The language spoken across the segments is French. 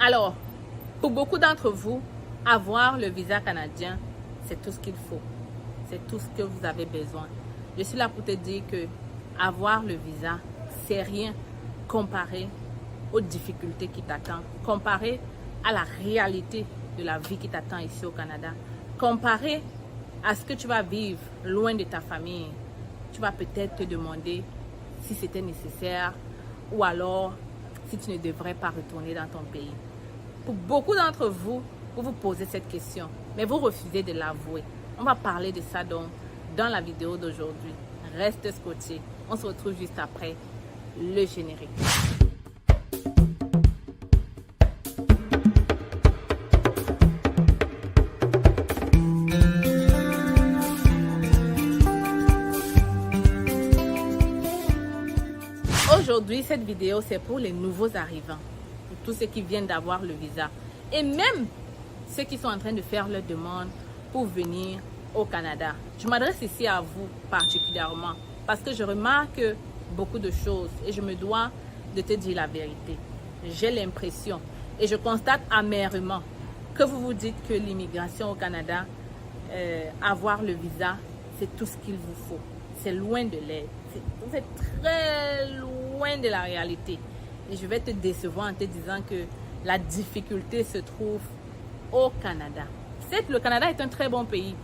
Alors, pour beaucoup d'entre vous, avoir le visa canadien, c'est tout ce qu'il faut. C'est tout ce que vous avez besoin. Je suis là pour te dire que avoir le visa, c'est rien comparé aux difficultés qui t'attendent, comparé à la réalité de la vie qui t'attend ici au Canada, comparé à ce que tu vas vivre loin de ta famille. Tu vas peut-être te demander si c'était nécessaire ou alors si tu ne devrais pas retourner dans ton pays. Pour beaucoup d'entre vous, vous vous posez cette question, mais vous refusez de l'avouer. On va parler de ça donc dans la vidéo d'aujourd'hui. Reste scotché. On se retrouve juste après le générique. Aujourd'hui, cette vidéo, c'est pour les nouveaux arrivants, pour tous ceux qui viennent d'avoir le visa et même ceux qui sont en train de faire leur demande pour venir au Canada. Je m'adresse ici à vous particulièrement parce que je remarque beaucoup de choses et je me dois de te dire la vérité. J'ai l'impression et je constate amèrement que vous vous dites que l'immigration au Canada, avoir le visa, c'est tout ce qu'il vous faut. C'est loin de l'aide. Vous êtes très loin de la réalité. Et je vais te décevoir en te disant que la difficulté se trouve au Canada. Certes, le Canada est un très bon pays.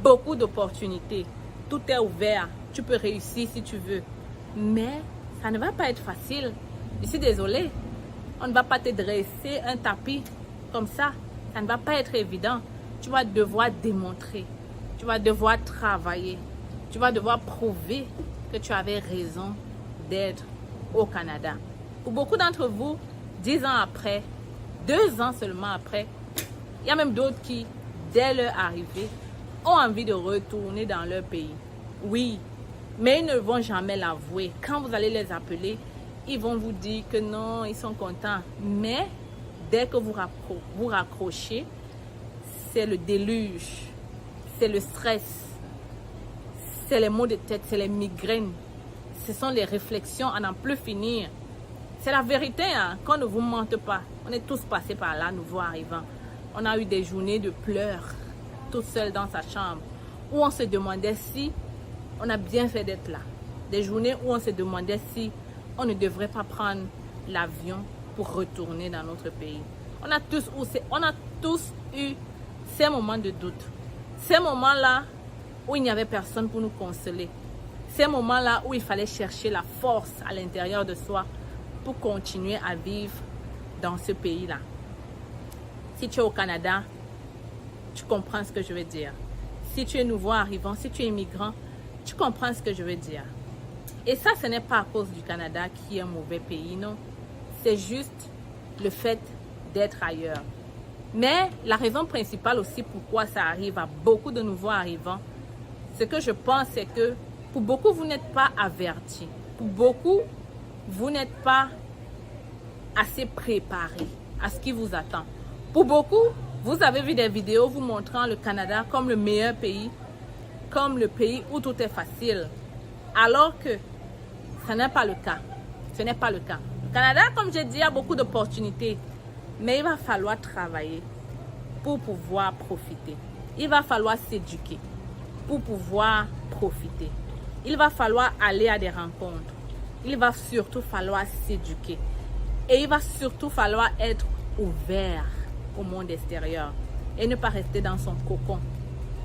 Beaucoup d'opportunités. Tout est ouvert. Tu peux réussir si tu veux. Mais ça ne va pas être facile. Je suis désolée. On ne va pas te dresser un tapis comme ça. Ça ne va pas être évident. Tu vas devoir démontrer. Tu vas devoir travailler. Tu vas devoir prouver que tu avais raison d'être au Canada. Pour beaucoup d'entre vous, 10 ans après, 2 ans seulement après, il y a même d'autres qui, dès leur arrivée, ont envie de retourner dans leur pays. Oui, mais ils ne vont jamais l'avouer. Quand vous allez les appeler, ils vont vous dire que non, ils sont contents. Mais dès que vous raccrochez, c'est le déluge, c'est le stress. C'est les maux de tête, c'est les migraines. Ce sont les réflexions à n'en plus finir. C'est la vérité, hein, qu'on ne vous mente pas. On est tous passés par là, nouveaux arrivants. On a eu des journées de pleurs, tout seul dans sa chambre, où on se demandait si on a bien fait d'être là. Des journées où on se demandait si on ne devrait pas prendre l'avion pour retourner dans notre pays. On a tous eu ces moments de doute. Ces moments-là, où il n'y avait personne pour nous consoler. Ces moments-là où il fallait chercher la force à l'intérieur de soi pour continuer à vivre dans ce pays-là. Si tu es au Canada, tu comprends ce que je veux dire. Si tu es nouveau arrivant, si tu es immigrant, tu comprends ce que je veux dire. Et ça, ce n'est pas à cause du Canada qui est un mauvais pays, non. C'est juste le fait d'être ailleurs. Mais la raison principale aussi pourquoi ça arrive à beaucoup de nouveaux arrivants, ce que je pense, c'est que pour beaucoup, vous n'êtes pas avertis. Pour beaucoup, vous n'êtes pas assez préparés à ce qui vous attend. Pour beaucoup, vous avez vu des vidéos vous montrant le Canada comme le meilleur pays, comme le pays où tout est facile. Alors que ce n'est pas le cas. Ce n'est pas le cas. Le Canada, comme j'ai dit, a beaucoup d'opportunités. Mais il va falloir travailler pour pouvoir profiter. Il va falloir s'éduquer pour pouvoir profiter. Il va falloir aller à des rencontres. Il va surtout falloir s'éduquer. Et il va surtout falloir être ouvert au monde extérieur. Et ne pas rester dans son cocon,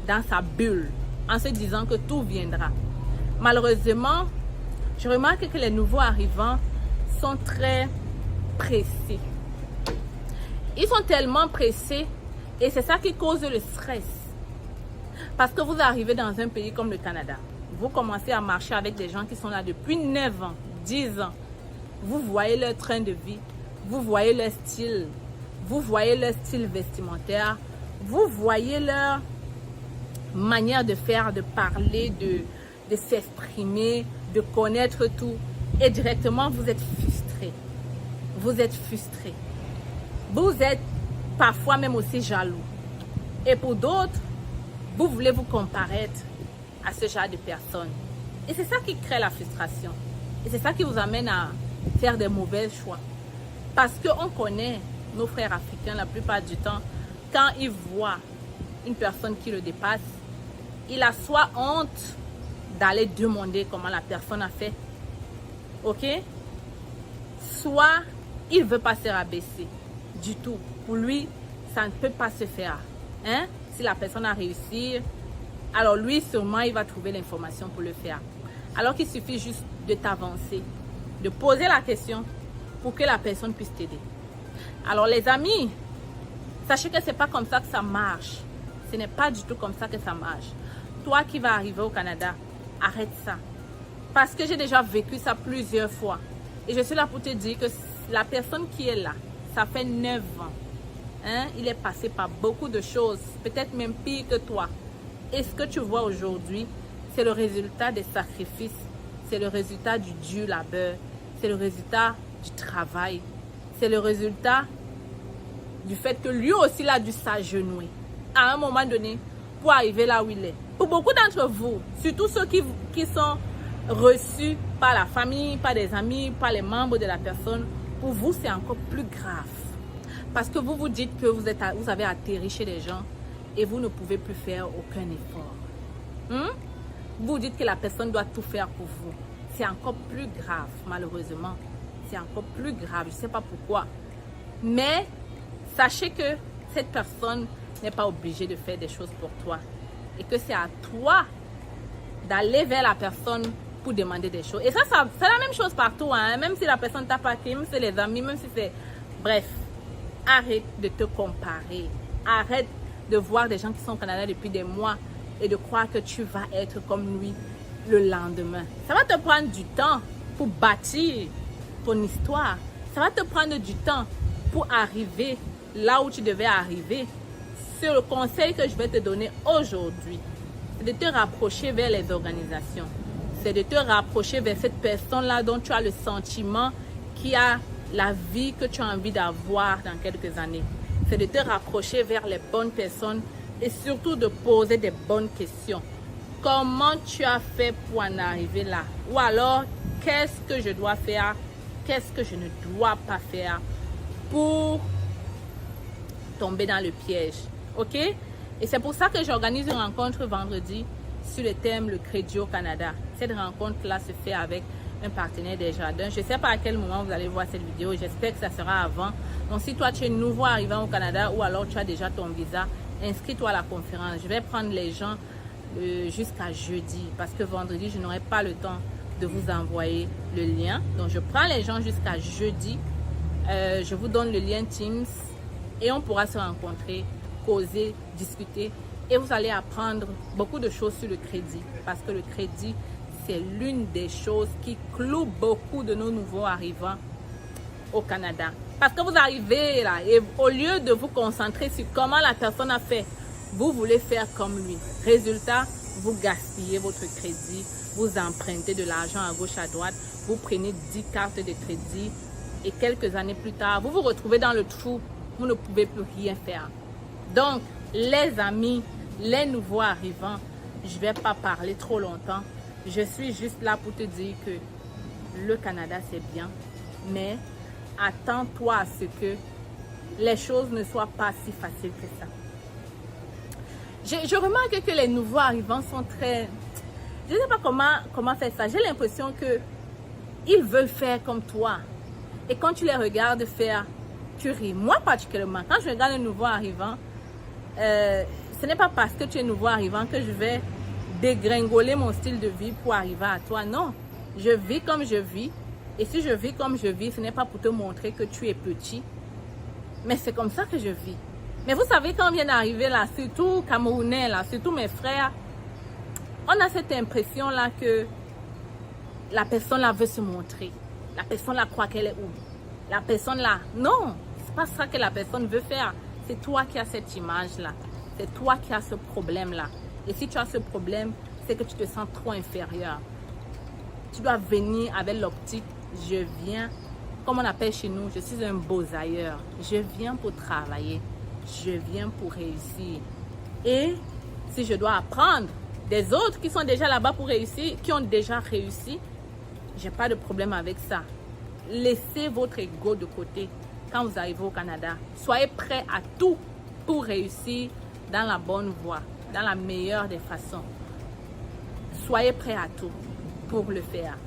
dans sa bulle, en se disant que tout viendra. Malheureusement, je remarque que les nouveaux arrivants sont très pressés. Ils sont tellement pressés et c'est ça qui cause le stress. Parce que vous arrivez dans un pays comme le Canada. Vous commencez à marcher avec des gens qui sont là depuis 9 ans, 10 ans. Vous voyez leur train de vie. Vous voyez leur style. Vous voyez leur style vestimentaire. Vous voyez leur manière de faire, de parler, de s'exprimer, de connaître tout. Et directement, vous êtes frustré. Vous êtes frustré. Vous êtes parfois même aussi jaloux. Et pour d'autres, vous voulez vous comparaître à ce genre de personnes. Et c'est ça qui crée la frustration. Et c'est ça qui vous amène à faire des mauvais choix. Parce qu'on connaît nos frères africains, la plupart du temps, quand ils voient une personne qui le dépasse, il a soit honte d'aller demander comment la personne a fait, ok? Soit il ne veut pas se rabaisser du tout. Pour lui, ça ne peut pas se faire. Hein? Si la personne a réussi, alors lui, sûrement, il va trouver l'information pour le faire. Alors qu'il suffit juste de t'avancer, de poser la question pour que la personne puisse t'aider. Alors les amis, sachez que ce n'est pas comme ça que ça marche. Ce n'est pas du tout comme ça que ça marche. Toi qui vas arriver au Canada, arrête ça. Parce que j'ai déjà vécu ça plusieurs fois. Et je suis là pour te dire que la personne qui est là, ça fait 9 ans. Hein? Il est passé par beaucoup de choses, peut-être même pire que toi. Et ce que tu vois aujourd'hui, c'est le résultat des sacrifices. C'est le résultat du dur labeur. C'est le résultat du travail. C'est le résultat du fait que lui aussi il a dû s'agenouiller à un moment donné pour arriver là où il est. Pour beaucoup d'entre vous, surtout ceux qui sont reçus par la famille, par des amis, par les membres de la personne, pour vous c'est encore plus grave. Parce que vous vous dites que vous avez atterri chez des gens et vous ne pouvez plus faire aucun effort. Vous vous dites que la personne doit tout faire pour vous. C'est encore plus grave, malheureusement. C'est encore plus grave, je ne sais pas pourquoi. Mais sachez que cette personne n'est pas obligée de faire des choses pour toi. Et que c'est à toi d'aller vers la personne pour demander des choses. Et ça c'est la même chose partout. Hein? Même si la personne t'a pas créé, même si c'est les amis, même si c'est... Bref, arrête de te comparer. Arrête de voir des gens qui sont au Canada depuis des mois et de croire que tu vas être comme lui le lendemain. Ça va te prendre du temps pour bâtir ton histoire. Ça va te prendre du temps pour arriver là où tu devais arriver. C'est le conseil que je vais te donner aujourd'hui. C'est de te rapprocher vers les organisations. C'est de te rapprocher vers cette personne-là dont tu as le sentiment qui a la vie que tu as envie d'avoir dans quelques années. C'est de te rapprocher vers les bonnes personnes et surtout de poser des bonnes questions. Comment tu as fait pour en arriver là? Ou alors, qu'est-ce que je dois faire? Qu'est-ce que je ne dois pas faire pour tomber dans le piège? Ok? Et c'est pour ça que j'organise une rencontre vendredi sur le thème le crédit au Canada. Cette rencontre-là se fait avec un partenaire des jardins. Je ne sais pas à quel moment vous allez voir cette vidéo. J'espère que ça sera avant. Donc, si toi, tu es nouveau arrivant au Canada ou alors tu as déjà ton visa, inscris-toi à la conférence. Je vais prendre les gens jusqu'à jeudi parce que vendredi, je n'aurai pas le temps de vous envoyer le lien. Donc, je prends les gens jusqu'à jeudi. Je vous donne le lien Teams et on pourra se rencontrer, causer, discuter. Et vous allez apprendre beaucoup de choses sur le crédit parce que le crédit, c'est l'une des choses qui cloue beaucoup de nos nouveaux arrivants au Canada. Parce que vous arrivez là et au lieu de vous concentrer sur comment la personne a fait, vous voulez faire comme lui. Résultat, vous gaspillez votre crédit, vous empruntez de l'argent à gauche, à droite, vous prenez 10 cartes de crédit et quelques années plus tard, vous vous retrouvez dans le trou, vous ne pouvez plus rien faire. Donc, les amis, les nouveaux arrivants, je ne vais pas parler trop longtemps. Je suis juste là pour te dire que le Canada, c'est bien, mais attends-toi à ce que les choses ne soient pas si faciles que ça. Je remarque que les nouveaux arrivants sont très... Je ne sais pas comment faire ça. J'ai l'impression qu'ils veulent faire comme toi. Et quand tu les regardes faire, tu ris. Moi particulièrement, quand je regarde un nouveau arrivant, ce n'est pas parce que tu es nouveau arrivant que je vais dégringoler mon style de vie pour arriver à toi. Non, je vis comme je vis. Et si je vis comme je vis, ce n'est pas pour te montrer que tu es petit. Mais c'est comme ça que je vis. Mais vous savez, quand on vient d'arriver là, surtout Camerounais, là, surtout mes frères, on a cette impression-là que la personne là veut se montrer. La personne là croit qu'elle est où? La personne là, non, c'est pas ça que la personne veut faire. C'est toi qui as cette image-là. C'est toi qui as ce problème-là. Et si tu as ce problème, c'est que tu te sens trop inférieur. Tu dois venir avec l'optique, je viens, comme on appelle chez nous, je suis un beaux-ailleurs. Je viens pour travailler. Je viens pour réussir. Et si je dois apprendre des autres qui sont déjà là-bas pour réussir, qui ont déjà réussi, j'ai pas de problème avec ça. Laissez votre ego de côté. quand vous arrivez au Canada. Soyez prêts à tout pour réussir dans la bonne voie, dans la meilleure des façons. Soyez prêts à tout pour le faire.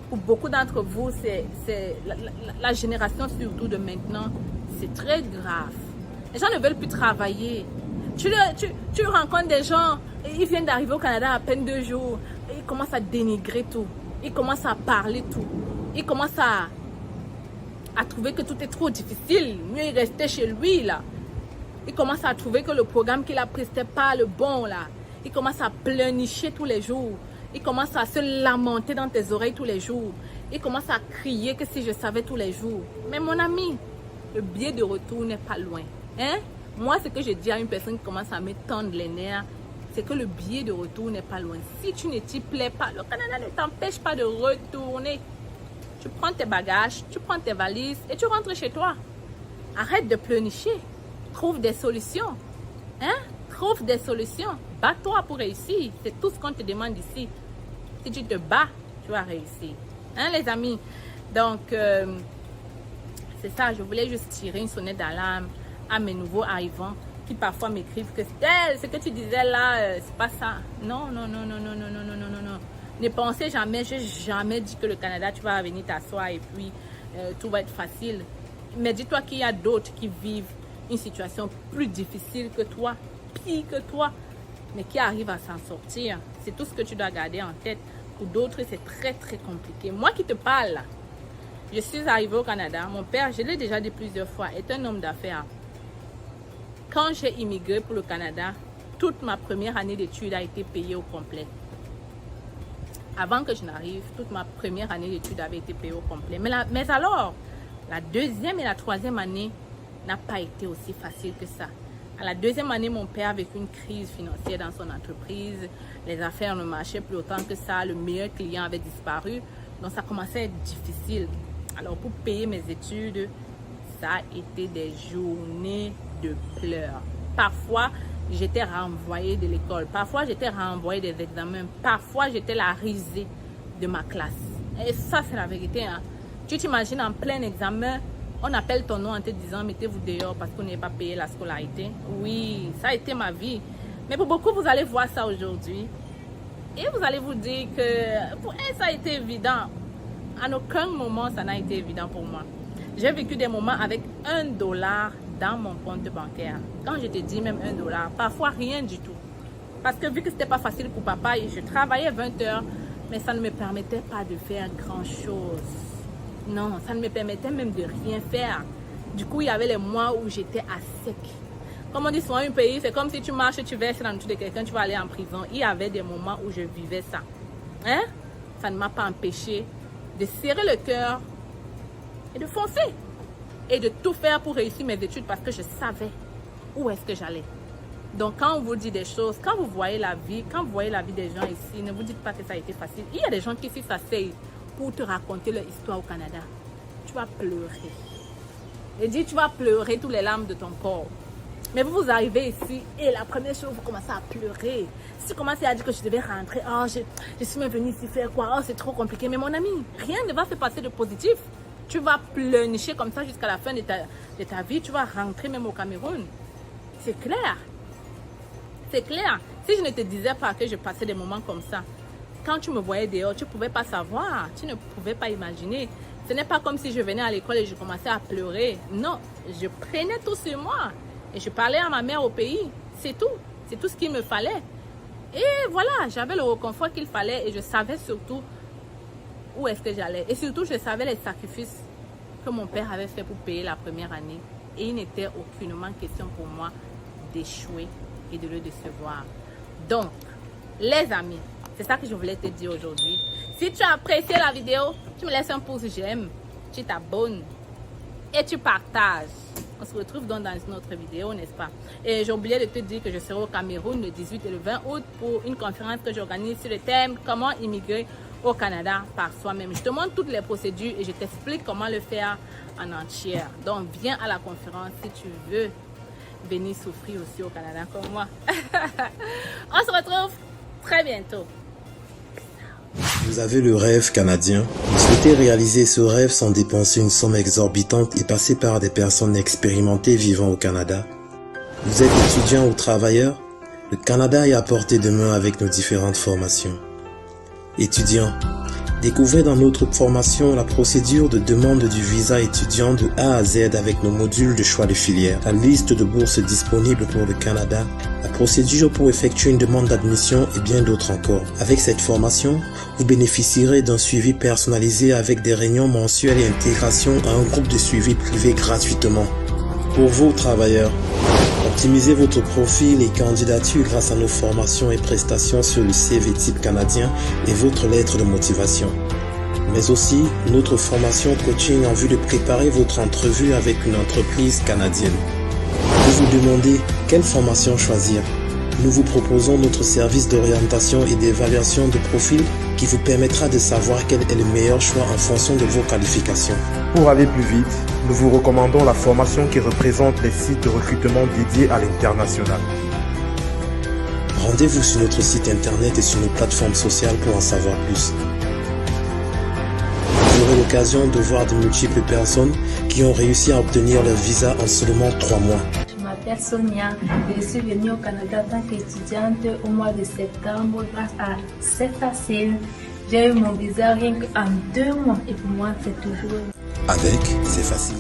Pour beaucoup d'entre vous, c'est la génération surtout de maintenant, c'est très grave. Les gens ne veulent plus travailler. Tu rencontres des gens, ils viennent d'arriver au Canada à peine 2 jours, et ils commencent à dénigrer tout. Ils commencent à parler tout. Ils commencent à trouver que tout est trop difficile. Mieux il restait chez lui là. Ils commencent à trouver que le programme qu'il a pris n'était pas le bon là. Ils commencent à pleurnicher tous les jours. Ils commencent à se lamenter dans tes oreilles tous les jours. Ils commencent à crier que si je savais tous les jours. Mais mon ami, le billet de retour n'est pas loin. Hein? Moi, ce que je dis à une personne qui commence à me tendre les nerfs, c'est que le billet de retour n'est pas loin. Si tu ne t'y plais pas, le Canada ne t'empêche pas de retourner. Tu prends tes bagages, tu prends tes valises et tu rentres chez toi. Arrête de pleurnicher. Trouve des solutions. Hein? Trouve des solutions. Bats-toi pour réussir. C'est tout ce qu'on te demande ici. Si tu te bats, tu vas réussir. Hein, les amis? Donc, c'est ça. Je voulais juste tirer une sonnette d'alarme à mes nouveaux arrivants qui parfois m'écrivent que ce que tu disais là, c'est pas ça. Non, non, non, non, non, non, non, non, non, non, non. Ne pensez jamais, j'ai jamais dit que le Canada, tu vas venir t'asseoir et puis tout va être facile. Mais dis-toi qu'il y a d'autres qui vivent une situation plus difficile que toi, pire que toi, mais qui arrivent à s'en sortir. C'est tout ce que tu dois garder en tête. Pour d'autres, c'est très, très compliqué. Moi qui te parle, je suis arrivée au Canada. Mon père, je l'ai déjà dit plusieurs fois, est un homme d'affaires. Quand j'ai immigré pour le Canada, toute ma première année d'études a été payée au complet. Avant que je n'arrive, toute ma première année d'études avait été payée au complet. Mais alors, la deuxième et la troisième année n'a pas été aussi facile que ça. À la deuxième année, mon père a vécu une crise financière dans son entreprise. Les affaires ne marchaient plus autant que ça. Le meilleur client avait disparu. Donc, ça commençait à être difficile. Alors, pour payer mes études, ça a été des journées de pleurs. Parfois, j'étais renvoyée de l'école. Parfois, j'étais renvoyée des examens. Parfois, j'étais la risée de ma classe. Et ça, c'est la vérité. Hein. Tu t'imagines en plein examen, on appelle ton nom en te disant mettez-vous dehors parce qu'on n'est pas payé la scolarité. Oui, ça a été ma vie. Mais pour beaucoup, vous allez voir ça aujourd'hui. Et vous allez vous dire que pour elle, ça a été évident. En aucun moment, ça n'a été évident pour moi. J'ai vécu des moments avec $1 dans mon compte bancaire. Quand je te dis même $1, parfois rien du tout. Parce que vu que c'était pas facile pour papa, je travaillais 20 heures, mais ça ne me permettait pas de faire grand-chose. Non, ça ne me permettait même de rien faire. Du coup, il y avait les mois où j'étais à sec. Comme on dit souvent, un pays, c'est comme si tu marches, tu verses dans le dessous de quelqu'un, tu vas aller en prison. Il y avait des moments où je vivais ça. Hein? Ça ne m'a pas empêché de serrer le cœur et de foncer. Et de tout faire pour réussir mes études parce que je savais où est-ce que j'allais. Donc, quand on vous dit des choses, quand vous voyez la vie, quand vous voyez la vie des gens ici, ne vous dites pas que ça a été facile. Il y a des gens qui ici s'asseyent pour te raconter leur histoire au Canada. Tu vas pleurer. Et dis, tu vas pleurer toutes les larmes de ton corps. Mais vous arrivez ici et la première chose, vous commencez à pleurer. Si tu commences à dire que je devais rentrer, oh, je suis même venue ici faire quoi, oh, c'est trop compliqué. Mais mon ami, rien ne va se passer de positif. Tu vas pleurnicher comme ça jusqu'à la fin de ta vie. Tu vas rentrer même au Cameroun. C'est clair. C'est clair. Si je ne te disais pas que je passais des moments comme ça, quand tu me voyais dehors, tu ne pouvais pas savoir. Tu ne pouvais pas imaginer. Ce n'est pas comme si je venais à l'école et je commençais à pleurer. Non, je prenais tout sur moi. Et je parlais à ma mère au pays. C'est tout. C'est tout ce qu'il me fallait. Et voilà, j'avais le réconfort qu'il fallait et je savais surtout où est-ce que j'allais. Et surtout, je savais les sacrifices que mon père avait fait pour payer la première année. Et il n'était aucunement question pour moi d'échouer et de le décevoir. Donc, les amis, c'est ça que je voulais te dire aujourd'hui. Si tu as apprécié la vidéo, tu me laisses un pouce j'aime, tu t'abonnes et tu partages. On se retrouve donc dans une autre vidéo, n'est-ce pas? Et j'ai oublié de te dire que je serai au Cameroun le 18 et le 20 août pour une conférence que j'organise sur le thème « Comment immigrer au Canada par soi-même ». Je te montre toutes les procédures et je t'explique comment le faire en entière. Donc, viens à la conférence si tu veux venir souffrir aussi au Canada comme moi. On se retrouve très bientôt. Vous avez le rêve canadien. Vous souhaitez réaliser ce rêve sans dépenser une somme exorbitante et passer par des personnes expérimentées vivant au Canada. Vous êtes étudiant ou travailleur? Le Canada est à portée de main avec nos différentes formations. Étudiant, découvrez dans notre formation la procédure de demande du visa étudiant de A à Z avec nos modules de choix de filière, la liste de bourses disponibles pour le Canada, la procédure pour effectuer une demande d'admission et bien d'autres encore. Avec cette formation, vous bénéficierez d'un suivi personnalisé avec des réunions mensuelles et intégration à un groupe de suivi privé gratuitement. Pour vous, travailleurs, optimisez votre profil et candidature grâce à nos formations et prestations sur le CV type canadien et votre lettre de motivation. Mais aussi notre formation coaching en vue de préparer votre entrevue avec une entreprise canadienne. Vous vous demandez quelle formation choisir? Nous vous proposons notre service d'orientation et d'évaluation de profil qui vous permettra de savoir quel est le meilleur choix en fonction de vos qualifications. Pour aller plus vite, nous vous recommandons la formation qui représente les sites de recrutement dédiés à l'international. Rendez-vous sur notre site internet et sur nos plateformes sociales pour en savoir plus. Vous aurez l'occasion de voir de multiples personnes qui ont réussi à obtenir leur visa en seulement 3 mois. Je m'appelle Sonia et je suis venue au Canada en tant qu'étudiante au mois de septembre grâce à cette facile. J'ai eu mon visa rien qu'en 2 mois et pour moi c'est toujours... Avec, c'est facile.